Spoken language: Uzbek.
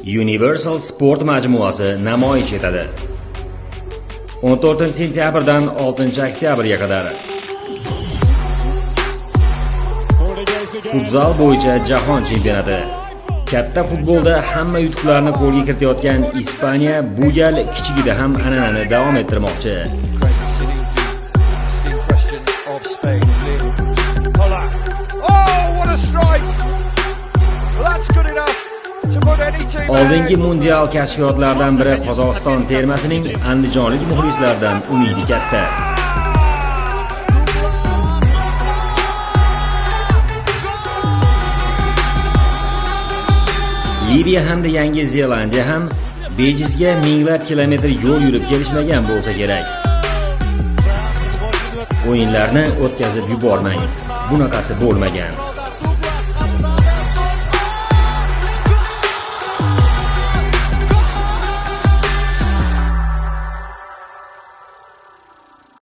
Universal Sport majmuasi namoyish etadi. 14-sentyabrdan 6-oktyabrga qadar. Futzal bo'yicha jahon chempionati. Katta futbolda hamma yutuqlarni qo'lga kiritayotgan Ispaniya bu gal kichigida ham an'anani davom ettirmoqchi. Oldingi mundial kashfiyotlaridan biri Qozog'iston termasining andijonlik muxlislardan umidi katta. Liviya hamda Yangi Zelandiya ham bejizga minglab kilometr yo'l yurib kelishmagan bo'lsa kerak. O'yinlarni o'tkazib yubormang. Bunaqasi bo'lmagan.